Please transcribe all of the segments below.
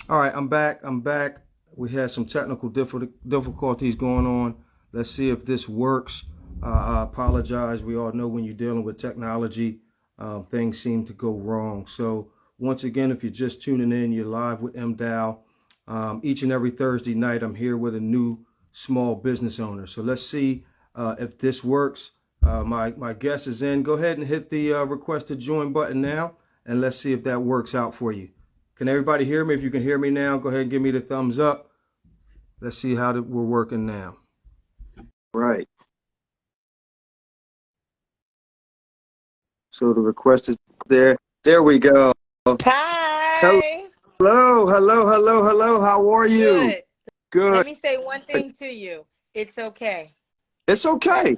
All right, I'm back. I'm back. We had some technical difficulties going on. Let's see if this works. I apologize. We all know when you're dealing with technology, things seem to go wrong. So once again, if you're just tuning in, you're live with M.Dowe. Each and every Thursday night, I'm here with a new small business owner. So let's see if this works. My guest is in. Go ahead and hit the request to join button now, and let's see if that works out for you. Can everybody hear me? If you can hear me now, go ahead and give me the thumbs up. Let's see how we're working now. Right. So the request is there. There we go. Hi. Hello, hello, hello, hello. How are you? Good. Good. Let me say one thing to you. It's okay. It's okay.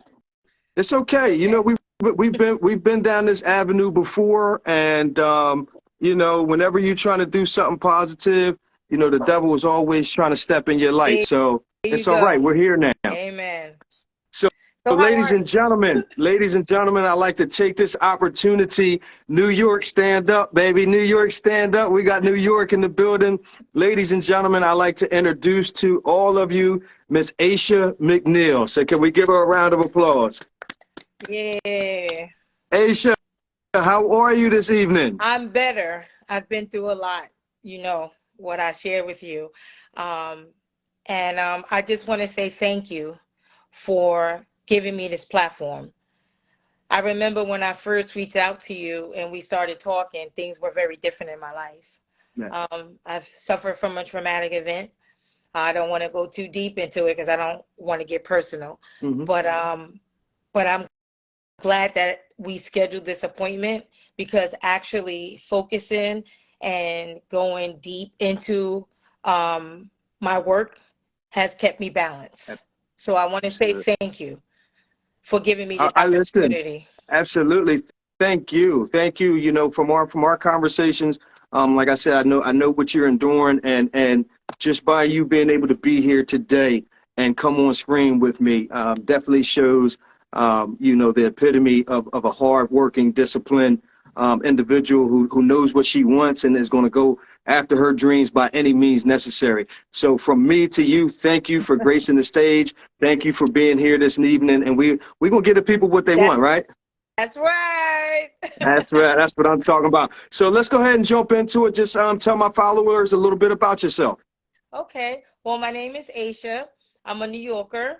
It's okay. You know, we've been down this avenue before, and whenever you're trying to do something positive, the devil is always trying to step in your light. There So you it's all right. go. We're here now. Amen. So, So how ladies are and gentlemen, I'd like to take this opportunity. New York, stand up, baby. New York, stand up. We got New York in the building. Ladies and gentlemen, I'd like to introduce to all of you Miss Aisha McNeil. So can we give her a round of applause? Yeah. Aisha, how are you this evening? I'm better. I've been through a lot, what I shared with you. I just want to say thank you for giving me this platform. I remember when I first reached out to you and we started talking, things were very different in my life. Yeah. I've suffered from a traumatic event. I don't want to go too deep into it because I don't want to get personal. Mm-hmm. But I'm glad that we scheduled this appointment, because actually focusing and going deep into my work has kept me balanced. So I want to say thank you for giving me this I listen. opportunity. Absolutely. Thank you. Thank you. From our conversations, like I said, I know what you're enduring, and just by you being able to be here today and come on screen with me, definitely shows, the epitome of a hard-working, disciplined individual who knows what she wants and is going to go after her dreams by any means necessary. So from me to you, thank you for gracing the stage. Thank you for being here this evening. And we're going to get the people what they want, right? That's right. That's right. That's what I'm talking about. So let's go ahead and jump into it. Just tell my followers a little bit about yourself. Okay. Well, my name is Aisha. I'm a New Yorker,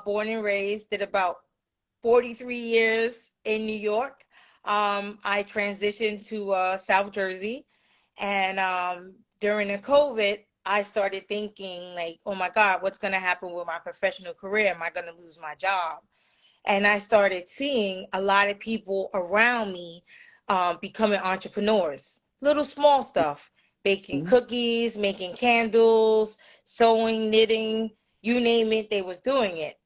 born and raised, did about 43 years in New York. I transitioned to South Jersey, and during the COVID, I started thinking like, oh my God, what's going to happen with my professional career? Am I going to lose my job? And I started seeing a lot of people around me becoming entrepreneurs, little small stuff, baking cookies, making candles, sewing, knitting, you name it, they was doing it.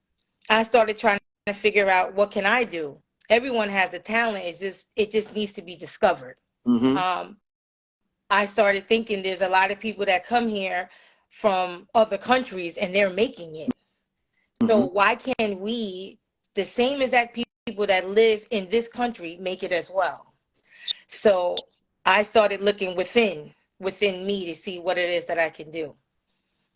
I started trying to figure out, what can I do? Everyone has a talent. It just needs to be discovered. Mm-hmm. I started thinking there's a lot of people that come here from other countries and they're making it. So why can't we, the same exact people that live in this country, make it as well? So I started looking within me to see what it is that I can do.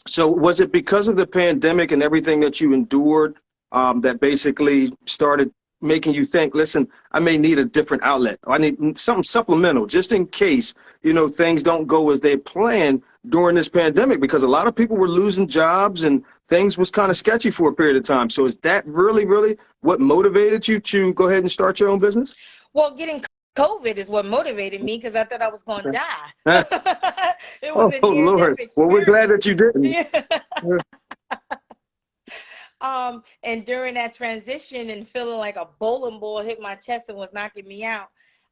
So was it because of the pandemic and everything that you endured that basically started making you think, listen, I may need a different outlet. I need something supplemental just in case, things don't go as they planned during this pandemic, because a lot of people were losing jobs and things was kind of sketchy for a period of time. So is that really, really what motivated you to go ahead and start your own business? Well, getting COVID is what motivated me, because I thought I was going to die. Huh? It was a Lord. near-death Well, we're glad experience. that you didn't. And during that transition and feeling like a bowling ball hit my chest and was knocking me out,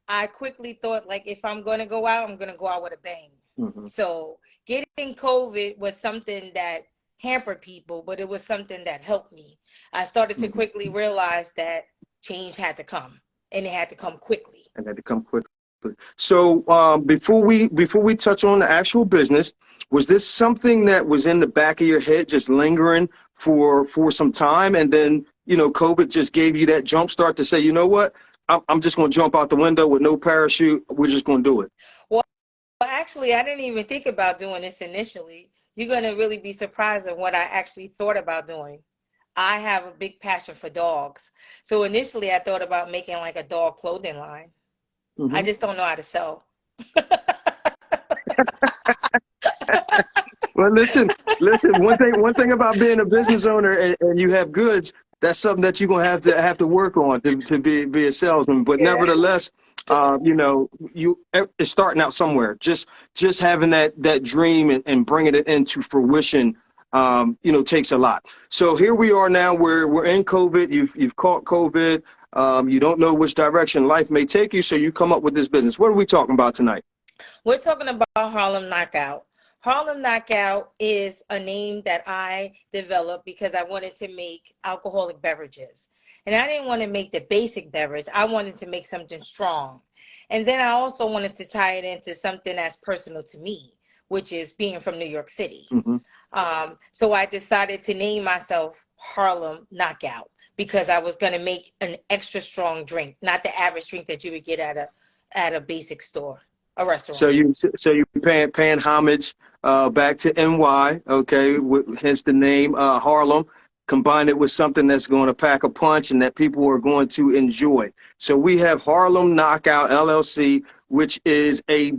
I quickly thought, like, if I'm going to go out, I'm going to go out with a bang. So getting COVID was something that hampered people, but it was something that helped me. I started to quickly realize that change had to come, and it had to come quickly. And had to come quickly. So before we touch on the actual business, was this something that was in the back of your head, just lingering for some time, and then COVID just gave you that jump start to say, you know what, I'm just going to jump out the window with no parachute. We're just going to do it. Well, actually, I didn't even think about doing this initially. You're going to really be surprised at what I actually thought about doing. I have a big passion for dogs. So initially, I thought about making like a dog clothing line. I Hmm. just don't know how to sew. Well, listen. One thing about being a business owner and you have goods, that's something that you're gonna have to work on to be a salesman. But Yeah. nevertheless, it's starting out somewhere. Just having that dream and bringing it into fruition, takes a lot. So here we are now. We're in COVID. You've caught COVID. You don't know which direction life may take you, so you come up with this business. What are we talking about tonight? We're talking about Harlem Knockout. Harlem Knockout is a name that I developed because I wanted to make alcoholic beverages. And I didn't want to make the basic beverage. I wanted to make something strong. And then I also wanted to tie it into something that's personal to me, which is being from New York City. Hmm. So I decided to name myself Harlem Knockout because I was going to make an extra strong drink, not the average drink that you would get at a basic store, a restaurant. So you paying homage back to NY, okay? Hence the name Harlem. Combine it with something that's going to pack a punch and that people are going to enjoy. So we have Harlem Knockout LLC, which is a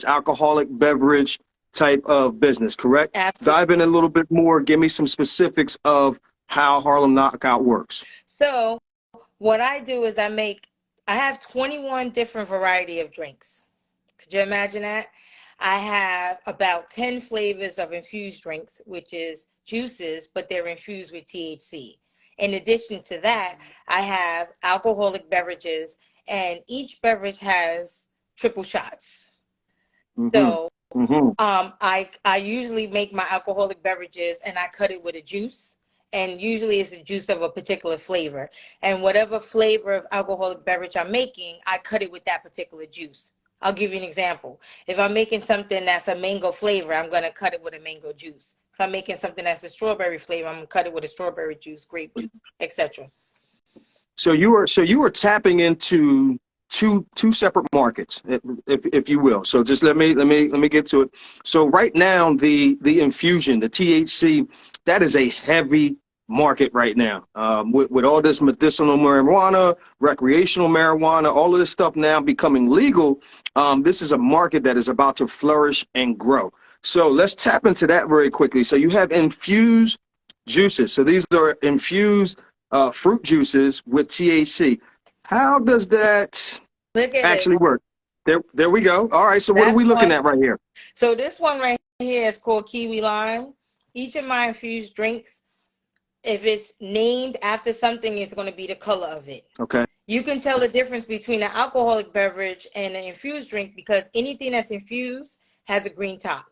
alcoholic beverage type of business, correct? Absolutely. Dive in a little bit more. Give me some specifics of how Harlem Knockout works. So what I do is I have 21 different variety of drinks. Could you imagine that? I have about 10 flavors of infused drinks, which is juices, but they're infused with THC. In addition to that, I have alcoholic beverages, and each beverage has triple shots. Mm-hmm. So Mm-hmm. I usually make my alcoholic beverages and I cut it with a juice. And usually it's a juice of a particular flavor. And whatever flavor of alcoholic beverage I'm making, I cut it with that particular juice. I'll give you an example. If I'm making something that's a mango flavor, I'm going to cut it with a mango juice. If I'm making something that's a strawberry flavor, I'm going to cut it with a strawberry juice, grape juice, etc. So you are tapping into two separate markets, if you will. So just let me get to it. So right now, the infusion, the THC, that is a heavy market right now. With all this medicinal marijuana, recreational marijuana, all of this stuff now becoming legal, this is a market that is about to flourish and grow. So let's tap into that very quickly. So you have infused juices. So these are infused fruit juices with THC. How does that Look at it. actually work? There we go. All right. So what are That's we looking one. at right here? So this one right here is called Kiwi Lime. Each of my infused drinks, if it's named after something, it's going to be the color of it. Okay. You can tell the difference between an alcoholic beverage and an infused drink because anything that's infused has a green top.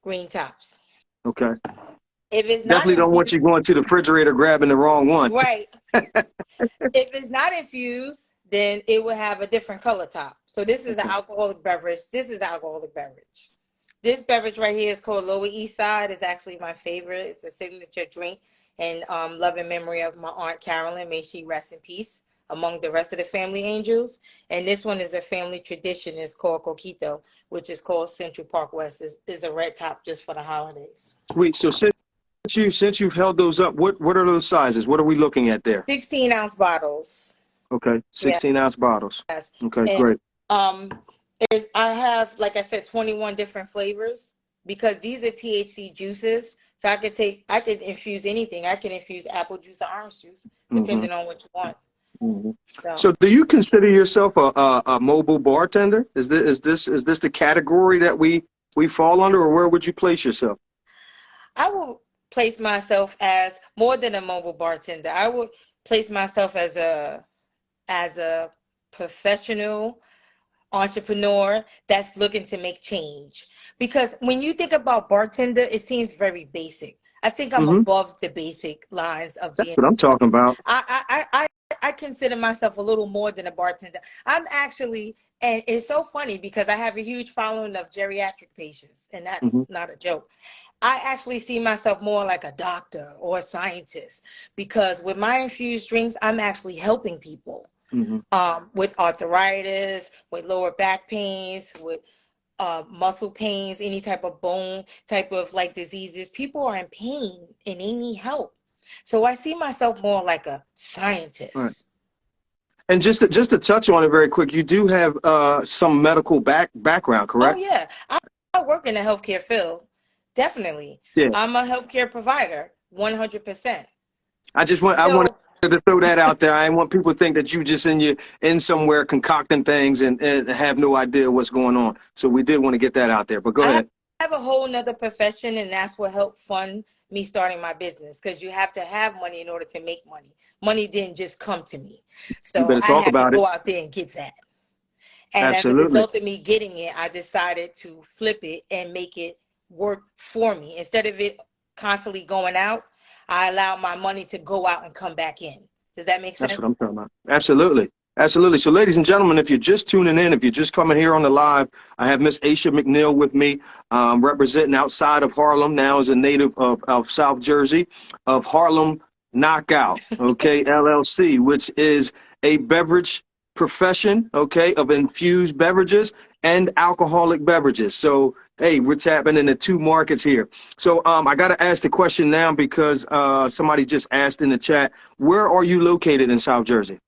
Green tops. Okay. If it's not Definitely don't want infused, you going to the refrigerator grabbing the wrong one. right. If it's not infused, then it will have a different color top. So this is the Okay. alcoholic beverage. This is the alcoholic beverage. This beverage right here is called Lower East Side. It's actually my favorite. It's a signature drink and love and memory of my Aunt Carolyn. May she rest in peace among the rest of the family angels. And this one is a family tradition. It's called Coquito, which is called Central Park West. Is a red top just for the holidays. Sweet. So since you've held those up, what are those sizes? What are we looking at there? 16-ounce bottles. Okay. Yes. 16-ounce bottles. Okay, And great. um, I have, like I said, 21 different flavors because these are THC juices. So I could infuse anything. I can infuse apple juice or orange juice, Hmm. depending on what you want. Hmm. So So do you consider yourself a mobile bartender? Is this the category that we fall under, or where would you place yourself? I will place myself as more than a mobile bartender. I would place myself as a professional entrepreneur that's looking to make change. Because when you think about bartender, it seems very basic. I think I'm Hmm. above the basic lines of That's being. what I'm talking about. I consider myself a little more than a bartender. I'm actually, and it's so funny because I have a huge following of geriatric patients, and that's Hmm. not a joke. I actually see myself more like a doctor or a scientist because with my infused drinks, I'm actually helping people. Hmm. with arthritis, with lower back pains, with muscle pains, any type of bone type of like diseases. People are in pain and they need help. So I see myself more like a Right. scientist. And just to touch on it very quick, you do have some medical background, Oh correct? yeah, I work in the healthcare field. Definitely. Yeah. I'm a healthcare provider, 100%. I wanted So to throw that out there. I didn't want people to think that you just in somewhere concocting things and have no idea what's going on. So we did want to get that out there. But go I ahead. have a whole nother profession, and that's what helped fund me starting my business, because you have to have money in order to make money. Money didn't just come to me. You So better I talk had to about it. go out there and get that. And as a Absolutely. result of me getting it, I decided to flip it and make it work for me. Instead of it constantly going out, I allowed my money to go out and come back in. Does that make That's what sense? I'm talking about. Absolutely. Absolutely. So, ladies and gentlemen, if you're just tuning in, if you're just coming here on the live, I have Miss Aisha McNeil with me, representing outside of Harlem, now as a native of South Jersey, of Harlem Knockout, okay, LLC, which is a beverage profession, okay, of infused beverages and alcoholic beverages. So, hey, we're tapping into two markets here. So, I got to ask the question now because somebody just asked in the chat, where are you located in South Jersey?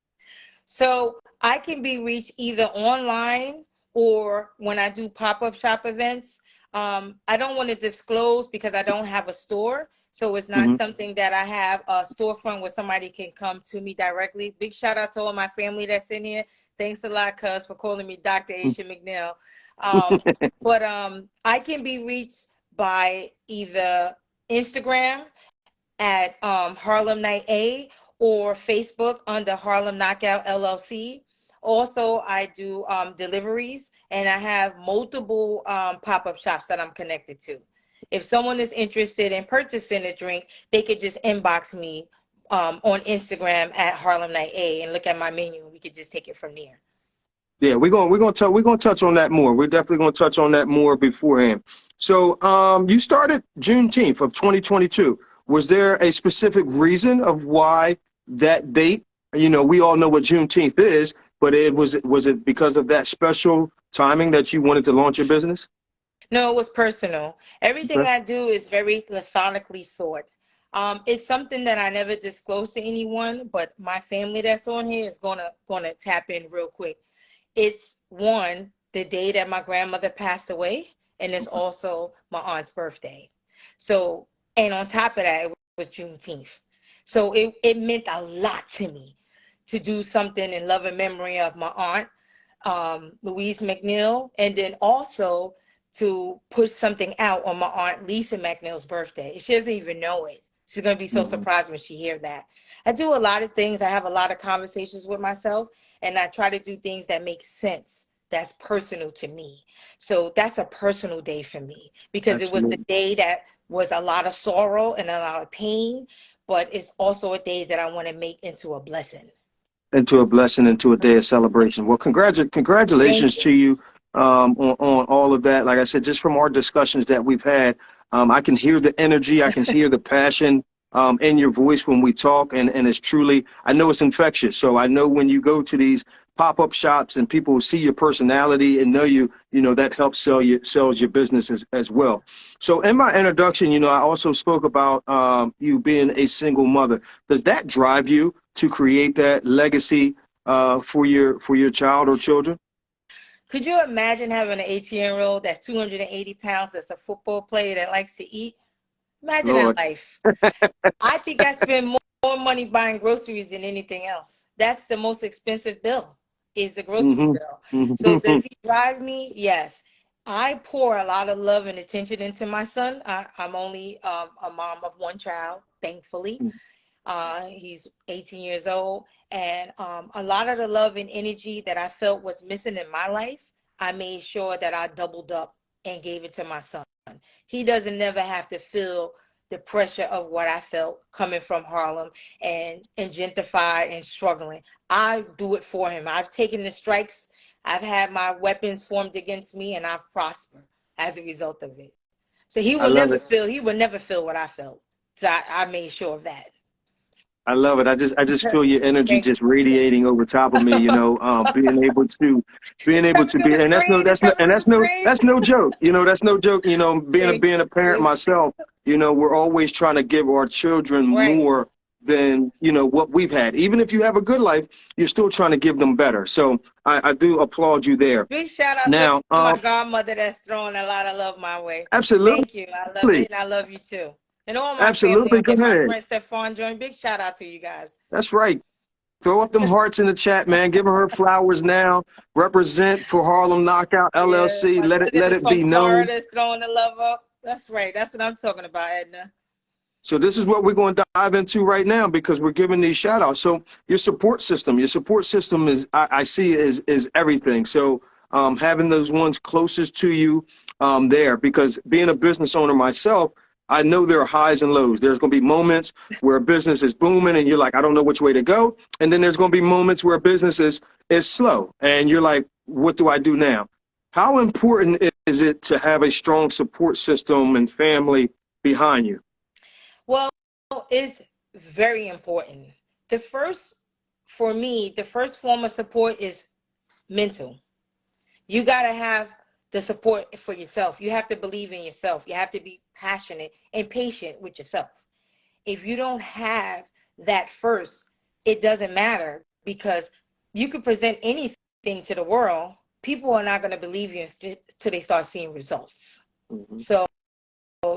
So I can be reached either online or when I do pop-up shop events. I don't want to disclose because I don't have a store. So it's not Hmm. something that I have a storefront where somebody can come to me directly. Big shout out to all my family that's in here. Thanks a lot, cuz, for calling me Dr. Aisha McNeil. Um, but I can be reached by either Instagram at Harlem Night A or Facebook under Harlem Knockout LLC. Also, I do deliveries, and I have multiple pop-up shops that I'm connected to. If someone is interested in purchasing a drink, they could just inbox me on Instagram at Harlem Night A and look at my menu. We could just take it from there. Yeah, we're gonna touch on that more. We're definitely gonna touch on that more beforehand. So, you started Juneteenth of 2022. Was there a specific reason of why that date? You know, we all know what Juneteenth is, but was it because of that special timing that you wanted to launch your business? No, it was personal. Everything Okay. I do is very methodically thought. It's something that I never disclose to anyone, but my family that's on here is gonna tap in real quick. It's one, the day that my grandmother passed away, and it's also my aunt's birthday. So, and on top of that, it was Juneteenth. So it meant a lot to me to do something in love and memory of my aunt, Louise McNeil, and then also to put something out on my aunt Lisa McNeil's birthday. She doesn't even know it. She's gonna be so Hmm. surprised when she hears that. I do a lot of things. I have a lot of conversations with myself, and I try to do things that make sense. That's personal to me. So that's a personal day for me because it was the Absolutely. day that was a lot of sorrow and a lot of pain, but it's also a day that I want to make into a blessing. Into a blessing, into a day of celebration. Well, Thank congratulations you. to you on all of that. Like I said, just from our discussions that we've had, I can hear the energy, I can hear the passion in your voice when we talk, and it's truly, I know it's infectious. So I know when you go to these pop-up shops and people see your personality and know you, you know, that helps sells your business as well. So in my introduction, you know, I also spoke about you being a single mother. Does that drive you to create that legacy for your child or children? Could you imagine having an 18-year-old that's 280 pounds, that's a football player that likes to eat? Imagine that Lord. life. I think I spend more money buying groceries than anything else. That's the most expensive bill, is the grocery Hmm. bill. So Hmm. does he drive me? Yes. I pour a lot of love and attention into my son. I'm only a mom of one child, thankfully. He's 18 years old. And a lot of the love and energy that I felt was missing in my life, I made sure that I doubled up and gave it to my son. He doesn't never have to feel the pressure of what I felt coming from Harlem and gentrified and struggling. I do it for him. I've taken the strikes. I've had my weapons formed against me, and I've prospered as a result of it. So I love it. he will never feel what I felt. So I made sure of that. I love it. I just feel your energy Thank just you. radiating over top of me, you know, being able Coming to through be, the and screen. It's coming through the screen. that's no joke. You know, that's no joke. You know, Thank being a parent you. myself, you know, we're always trying to give our children Right. more than, you know, what we've had. Even if you have a good life, you're still trying to give them better. So I do applaud you there. Big shout out to Now, my godmother that's throwing a lot of love my way. absolutely, Thank you. I love it, and I love you too. And all my family absolutely. on Go there. My ahead. friend Stefan joined. Big shout out to you guys. That's right. Throw up them hearts in the chat, man. Give her flowers now. Represent for Harlem Knockout Yeah, LLC. my Let cousin it from be known. Florida is throwing the love up. That's right. That's what I'm talking about, Edna. So this is what we're going to dive into right now because we're giving these shout outs. So your support system is, I see is everything. So having those ones closest to you there, because being a business owner myself, I know there are highs and lows. There's going to be moments where a business is booming and you're like, I don't know which way to go. And then there's going to be moments where a business is slow and you're like, what do I do now? How important is it to have a strong support system and family behind you? Well, it's very important. The first, for me, the first form of support is mental. You got to have the support for yourself. You have to believe in yourself. You have to be passionate and patient with yourself. If you don't have that first, it doesn't matter because you could present anything to the world. People are not going to believe you until they start seeing results. Mhm. So,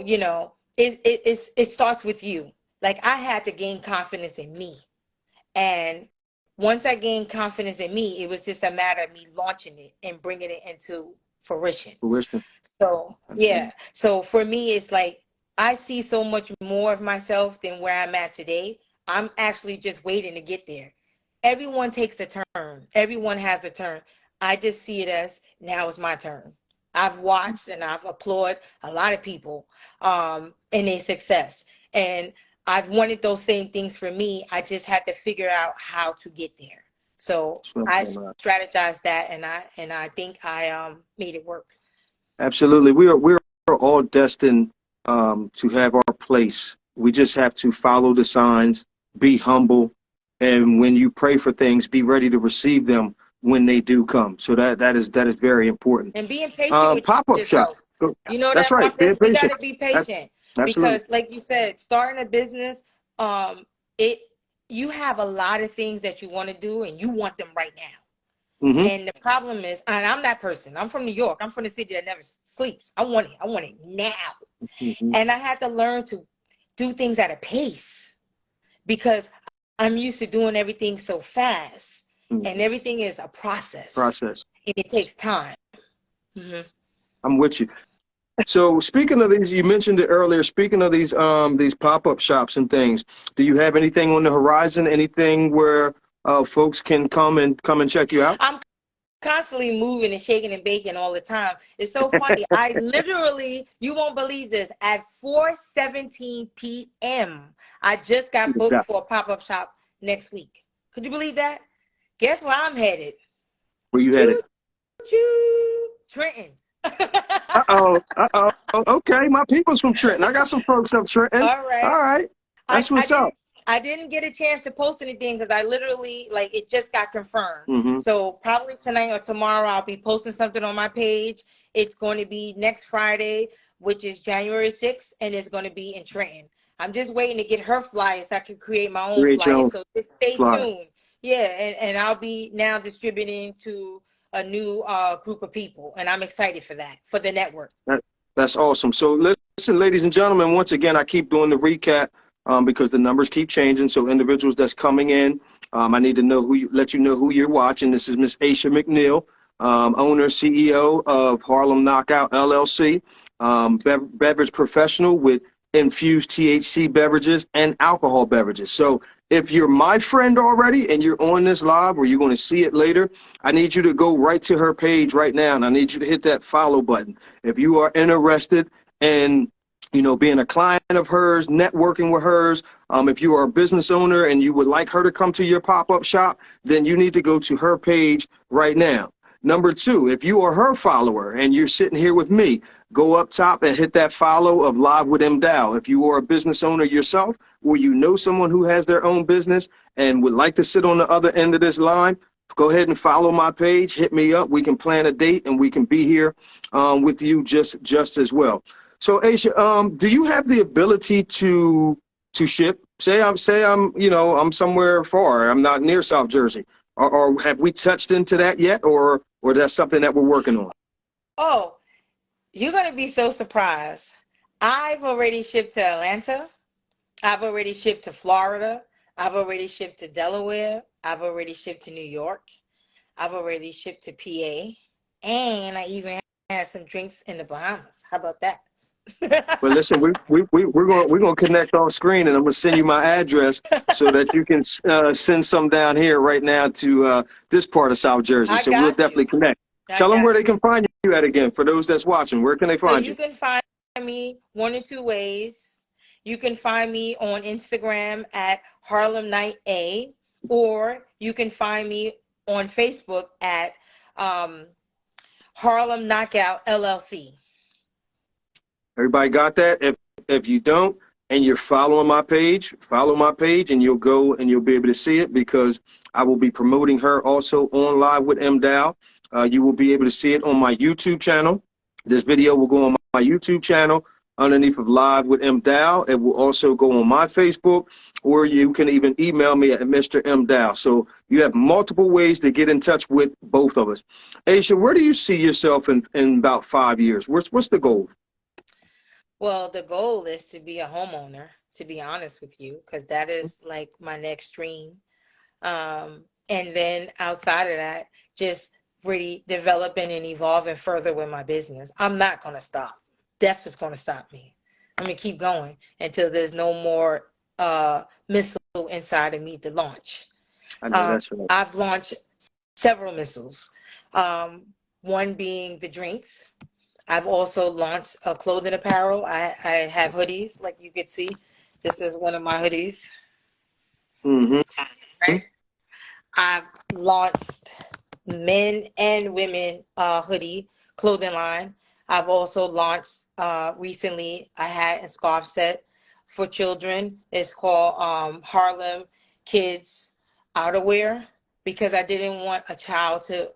you know, it starts with you. Like I had to gain confidence in me. And once I gained confidence in me, it was just a matter of me launching it and bringing it into fruition. Fruition. So, Absolutely. yeah. So for me, it's like I see so much more of myself than where I'm at today. I'm actually just waiting to get there. Everyone takes a turn. Everyone has a turn. I just see it as now is my turn. I've watched and I've applauded a lot of people in their success. And I've wanted those same things for me. I just had to figure out how to get there. So That's what I'm I talking about. strategized that and I think I made it work. Absolutely. We are all destined to have our place. We just have to follow the signs, be humble, and when you pray for things, be ready to receive them when they do come. So that is very important. And being patient with Pop-up shop. yourself. You know That's that right. Be process, we got patient. to be A- patient Absolutely. because like you said, starting a business, it you have a lot of things that you want to do and you want them right now. Hmm. And the problem is, and I'm that person. I'm from New York. I'm from the city that never sleeps. I want it. I want it now. Hmm. And I had to learn to do things at a pace because I'm used to doing everything so fast. And Hmm. everything is a process Process. and it takes time. Mhm. I'm with you. So speaking of these, you mentioned it earlier. Speaking of these pop-up shops and things, do you have anything on the horizon? Anything where folks can come and check you out? I'm constantly moving and shaking and baking all the time. It's so funny. I literally, you won't believe this, at 4:17 p.m. I just got booked Yeah. for a pop-up shop next week. Could you believe that? Guess where I'm headed? Where you headed? Choo choo, Trenton. Uh-oh. Uh-oh. Okay, my people's from Trenton. I got some folks up Trenton. All All right. right. I, That's I what's up. didn't I didn't get a chance to post anything because I literally like it just got confirmed. Hmm. So probably tonight or tomorrow I'll be posting something on my page. It's going to be next Friday, which is January 6th, and it's going to be in Trenton. I'm just waiting to get her flyers so I can create my own Create your flyer. own So just stay flyer. tuned. Yeah, and I'll be now distributing to a new group of people, and I'm excited for that, for the network. That's awesome. So listen, ladies and gentlemen, once again, I keep doing the recap because the numbers keep changing. So individuals that's coming in, I need to know let you know who you're watching. This is Miss Aisha McNeil, owner, CEO of Harlem Knockout LLC, beverage professional with infused THC beverages and alcohol beverages. So if you're my friend already and you're on this live or you're going to see it later, I need you to go right to her page right now, and I need you to hit that follow button. If you are interested in, being a client of hers, networking with hers, if you are a business owner and you would like her to come to your pop-up shop, then you need to go to her page right now. Number two, if you are her follower and you're sitting here with me, go up top and hit that follow of Live with M.Dowe. If you are a business owner yourself, or you know someone who has their own business and would like to sit on the other end of this line, go ahead and follow my page. Hit me up. We can plan a date and we can be here with you just as well. So, Aisha, do you have the ability to ship? Say I'm I'm somewhere far. I'm not near South Jersey. Or have we touched into that yet, or that's something that we're working on? Oh, you're going to be so surprised. I've already shipped to Atlanta. I've already shipped to Florida. I've already shipped to Delaware. I've already shipped to New York. I've already shipped to PA. And I even had some drinks in the Bahamas. How about that? Well, listen, we're gonna connect off screen, and I'm gonna send you my address so that you can send some down here right now to this part of South Jersey. So we'll definitely connect. Tell them where they can find you at again. For those that's watching, where can they find you? So you can find me one or two ways. You can find me on Instagram at Harlem Night A, or you can find me on Facebook at Harlem Knock Out LLC. Everybody got that? If you don't, and you're following my page, follow my page, and you'll go and you'll be able to see it, because I will be promoting her also on Live with M.Dowe. You will be able to see it on my YouTube channel. This video will go on my YouTube channel underneath of Live with M.Dowe. It will also go on my Facebook, or you can even email me at Mr. M.Dowe. So you have multiple ways to get in touch with both of us. Aisha, where do you see yourself in about 5 years? What's the goal? Well, the goal is to be a homeowner, to be honest with you, because that is like my next dream. And then outside of that, just really developing and evolving further with my business. I'm not going to stop. Death is going to stop me. I'm going to keep going until there's no more missile inside of me to launch. I know that's right. I've launched several missiles, one being the drinks. I've also launched a clothing apparel. I have hoodies, like you could see. This is one of my hoodies. Mm-hmm. Right? I've launched men and women hoodie clothing line. I've also launched recently a hat and scarf set for children. It's called Harlem Kids Outerwear, because I didn't want a child to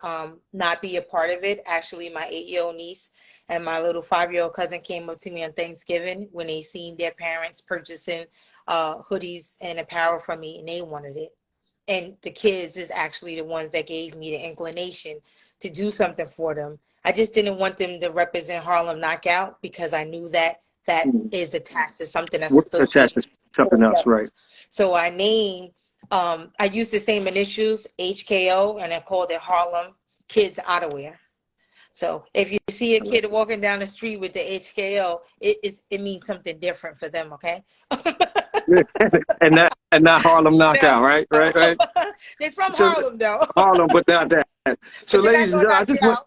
not be a part of it. Actually, my 8-year-old niece and my little 5-year-old cousin came up to me on Thanksgiving when they seen their parents purchasing hoodies and apparel from me, and they wanted it. And the kids is actually the ones that gave me the inclination to do something for them. I just didn't want them to represent Harlem Knockout, because I knew that is attached to something that's associated attached to something else, right? So I named, I used the same initials, HKO, and I called it Harlem Kids Outerwear. So if you see a kid walking down the street with the HKO, it means something different for them, okay? and not Harlem Knockout, right? They're from Harlem, though. Harlem, but not that. So, ladies and gentlemen,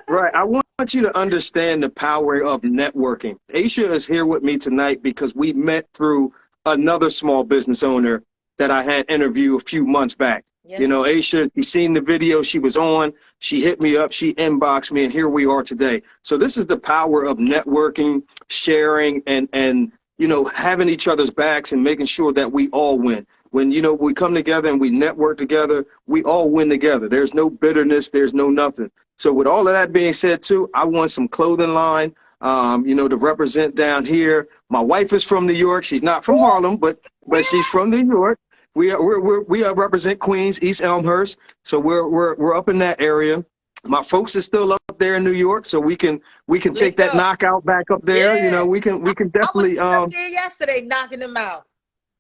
I want you to understand the power of networking. Aisha is here with me tonight because we met through another small business owner that I had interviewed a few months back. Yeah. You know, Aisha, you seen the video she was on, she hit me up, she inboxed me, and here we are today. So this is the power of networking, sharing, and you know, having each other's backs and making sure that we all win. When, you know, we come together and we network together, we all win together. There's no bitterness, there's no nothing. So with all of that being said too, I want some clothing line, you know, to represent down here. My wife is from New York. She's not from Harlem, but she's from New York. We represent Queens, East Elmhurst. So we're up in that area. My folks are still up there in New York, so we can take that knockout back up there. Yeah. You know, we can definitely. I was up there yesterday knocking them out.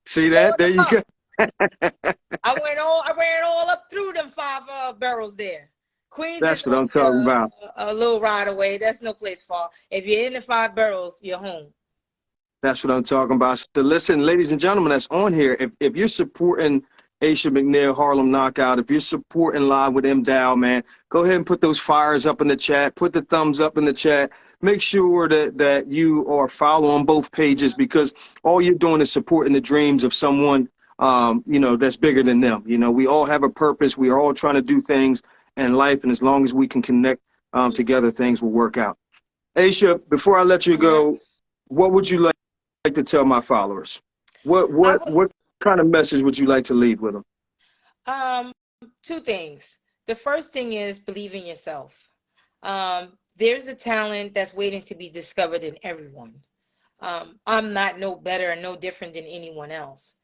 See that? There you go. I ran all up through them 5 boroughs there. Queens. That's what I'm talking about. A little ride away. That's no place far. If you're in the 5 boroughs, you're home. That's what I'm talking about. So listen, ladies and gentlemen, that's on here. If you're supporting Aisha McNeil, Harlem Knockout, if you're supporting Live with M.Dowe, man, go ahead and put those fires up in the chat. Put the thumbs up in the chat. Make sure that you are following both pages, because all you're doing is supporting the dreams of someone, you know, that's bigger than them. You know, we all have a purpose. We are all trying to do things. and life. And as long as we can connect together, things will work out. Aisha, before I let you go, what would you like to tell my followers? What kind of message would you like to leave with them? Two things. The first thing is believe in yourself. There's a talent that's waiting to be discovered in everyone. I'm not no better and no different than anyone else.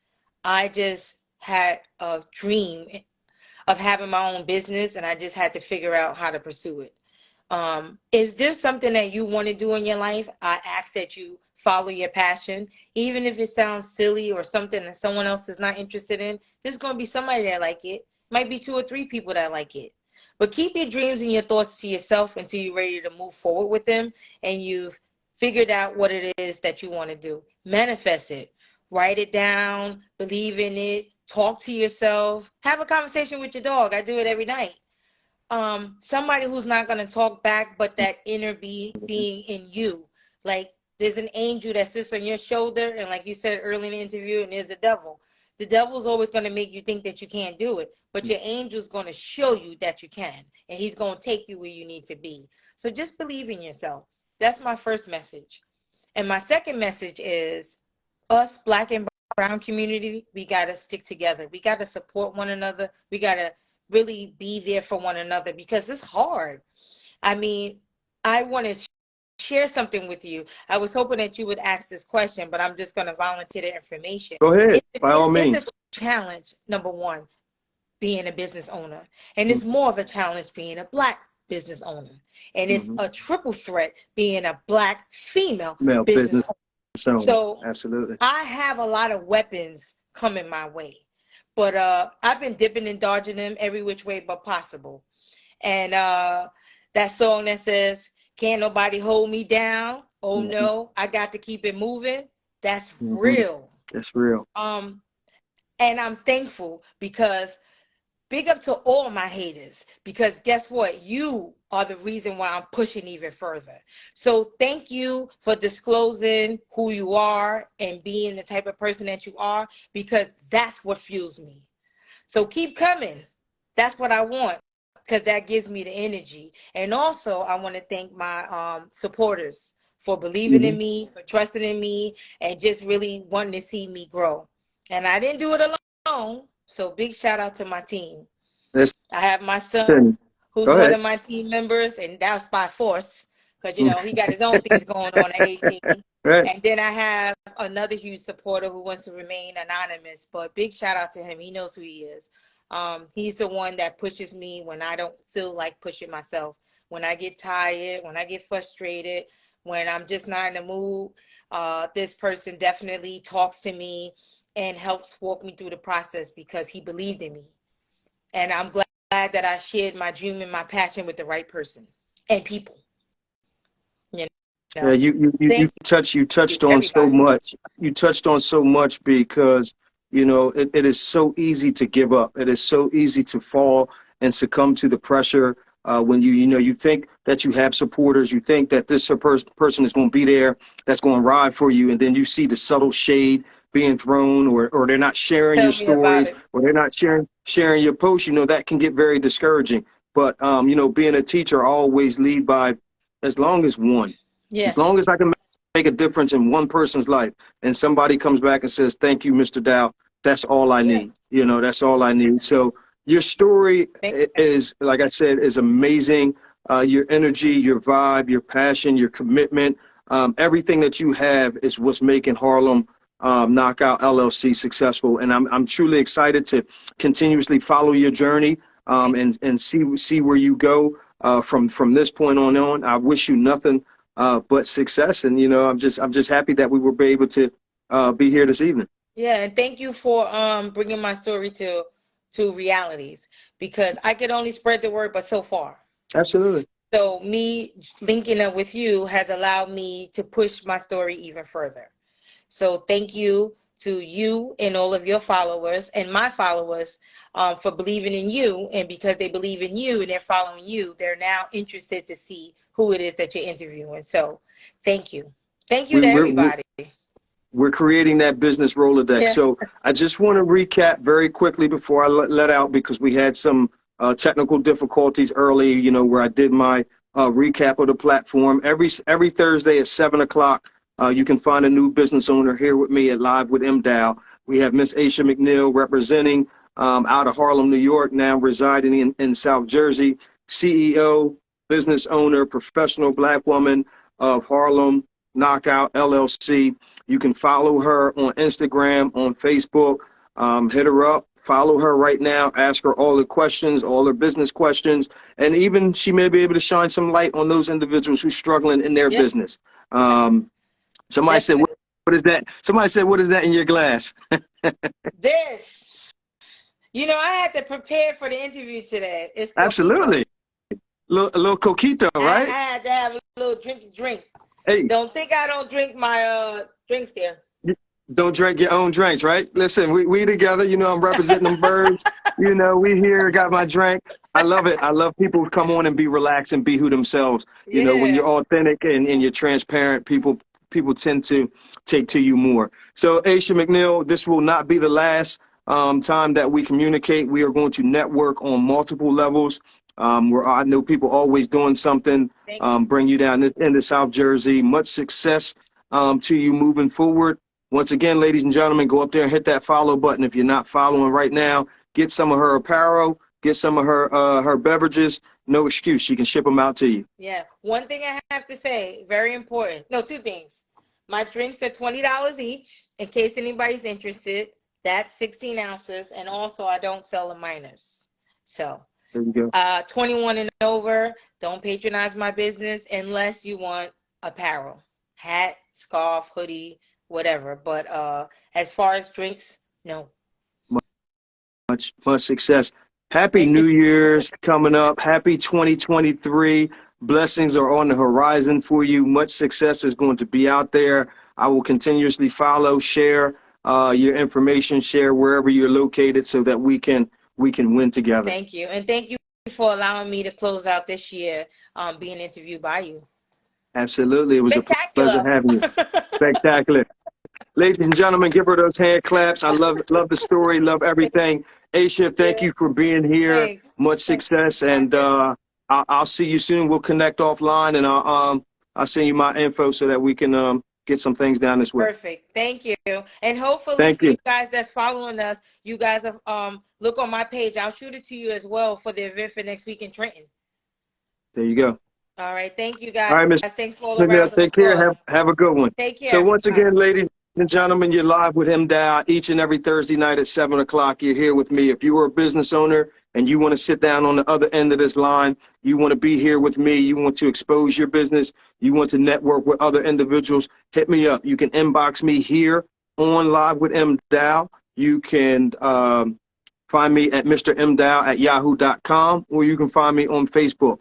I just had a dream of having my own business, and I just had to figure out how to pursue it. Is there something that you want to do in your life? I ask that you follow your passion, even if it sounds silly or something that someone else is not interested in. There's going to be somebody that like it. Might be 2 or 3 people that like it. But keep your dreams and your thoughts to yourself until you're ready to move forward with them and you've figured out what it is that you want to do. Manifest it. Write it down. Believe in it. Talk to yourself. Have a conversation with your dog. I do it every night. Somebody who's not going to talk back, but that inner being in you. Like there's an angel that sits on your shoulder, and like you said early in the interview, and there's a devil. The devil's always going to make you think that you can't do it, but your angel's going to show you that you can, and he's going to take you where you need to be. So just believe in yourself. That's my first message. And my second message is us Black and brown community, we got to stick together. We got to support one another. We got to really be there for one another because it's hard. I mean, I want to share something with you. I was hoping that you would ask this question, but I'm just going to volunteer the information. Go ahead, by all means. It's a challenge, number one, being a business owner. And it's more of a challenge being a Black business owner. And it's a triple threat being a Black female business owner. So absolutely, I have a lot of weapons coming my way. But I've been dipping and dodging them every which way but possible. And that song that says, "Can't nobody hold me down. Oh no, I got to keep it moving." That's real. That's real. And I'm thankful because big up to all my haters, because guess what? You are the reason why I'm pushing even further. So thank you for disclosing who you are and being the type of person that you are, because that's what fuels me. So keep coming. That's what I want, because that gives me the energy. And also I want to thank my supporters for believing in me, for trusting in me, and just really wanting to see me grow. And I didn't do it alone. So big shout out to my team. I have my son, who's one of my team members, and that's by force, because, you know, he got his own things going on at 18. And then I have another huge supporter who wants to remain anonymous, but big shout out to him. He knows who he is. He's the one that pushes me when I don't feel like pushing myself. When I get tired, when I get frustrated, when I'm just not in the mood, this person definitely talks to me and helps walk me through the process because he believed in me. And I'm glad that I shared my dream and my passion with the right person and people. You know? Yeah, you touched on so much. You touched on so much because, you know, it is so easy to give up. It is so easy to fall and succumb to the pressure when you think that you have supporters, you think that this person is going to be there, that's going to ride for you, and then you see the subtle shade being thrown, or they're not sharing your stories, or they're not sharing your posts. You know, that can get very discouraging. But you know, being a teacher, I always lead by as long as one. Yeah. As long as I can make a difference in one person's life, and somebody comes back and says, "Thank you, Mr. Dowe," that's all I need. You know, that's all I need. So your story is, like I said, is amazing. Your energy, your vibe, your passion, your commitment, everything that you have is what's making Harlem Knock Out LLC successful. And I'm truly excited to continuously follow your journey and see where you go from this point on. I wish you nothing but success. And, you know, I'm just happy that we were able to be here this evening. Yeah. And thank you for bringing my story to realities, because I could only spread the word, but so far. Absolutely. So me linking up with you has allowed me to push my story even further. So thank you to you and all of your followers and my followers for believing in you. And because they believe in you and they're following you, they're now interested to see who it is that you're interviewing. So thank you. Thank you to everybody. We're creating that business Rolodex. Yeah. So I just want to recap very quickly before I let out, because we had some technical difficulties early, you know, where I did my recap of the platform. Every Thursday at 7 o'clock, you can find a new business owner here with me at Live with M.Dowe. We have Miss Aisha McNeil representing out of Harlem, New York, now residing in South Jersey. CEO, business owner, professional Black woman of Harlem Knock Out LLC. You can follow her on Instagram, on Facebook. Hit her up. Follow her right now. Ask her all the questions, all her business questions, and even she may be able to shine some light on those individuals who's struggling in their business. Somebody said, what is that? Somebody said, what is that in your glass? This. You know, I had to prepare for the interview today. It's coquito. Absolutely. A little coquito, right? I had to have a little drink. Hey. Don't think I don't drink my drinks there. Don't drink your own drinks, right? Listen, we together, you know, I'm representing them birds. You know, we here, got my drink. I love it. I love people who come on and be relaxed and be who themselves. You know, when you're authentic and you're transparent, people tend to take to you more. So, Aisha McNeil, this will not be the last time that we communicate. We are going to network on multiple levels. Where I know people always doing something, bring you down into South Jersey. Much success to you moving forward. Once again, ladies and gentlemen, go up there and hit that follow button. If you're not following right now, get some of her apparel, get some of her beverages. No excuse. She can ship them out to you. Yeah. One thing I have to say, very important. No, two things. My drinks are $20 each, in case anybody's interested. That's 16 ounces. And also, I don't sell to minors. So, there you go. 21 and over, don't patronize my business unless you want apparel. Hat, scarf, hoodie, whatever. But as far as drinks, no. Much success. Happy New Year's coming up. Happy 2023. Blessings are on the horizon for you. Much success is going to be out there. I will continuously follow, share your information, share wherever you're located so that we can win together. Thank you. And thank you for allowing me to close out this year being interviewed by you. Absolutely. It was a pleasure having you. Spectacular. Ladies and gentlemen, give her those hand claps. I love the story, love everything. Aisha, thank you for being here. Thanks. Much success, and I'll see you soon. We'll connect offline, and I'll send you my info so that we can get some things down this way. Perfect. Thank you. And hopefully for you guys that's following us, you guys have, look on my page. I'll shoot it to you as well for the event for next week in Trenton. There you go. All right. Thank you, guys. All right, Ms. Thanks for all the rounds of Take care. applause. Have a good one. Take care. So once again, ladies and gentlemen, you're live with M.Dowe each and every Thursday night at 7 o'clock. You're here with me. If you are a business owner and you want to sit down on the other end of this line, you want to be here with me, you want to expose your business, you want to network with other individuals, hit me up. You can inbox me here on Live with M.Dowe. You can find me at mrmdowe@yahoo.com, or you can find me on Facebook.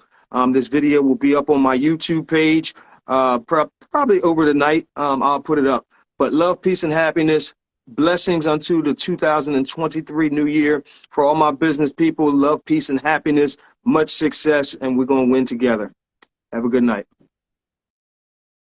This video will be up on my YouTube page probably over the night. I'll put it up. But love, peace, and happiness. Blessings unto the 2023 new year. For all my business people, love, peace, and happiness. Much success, and we're going to win together. Have a good night.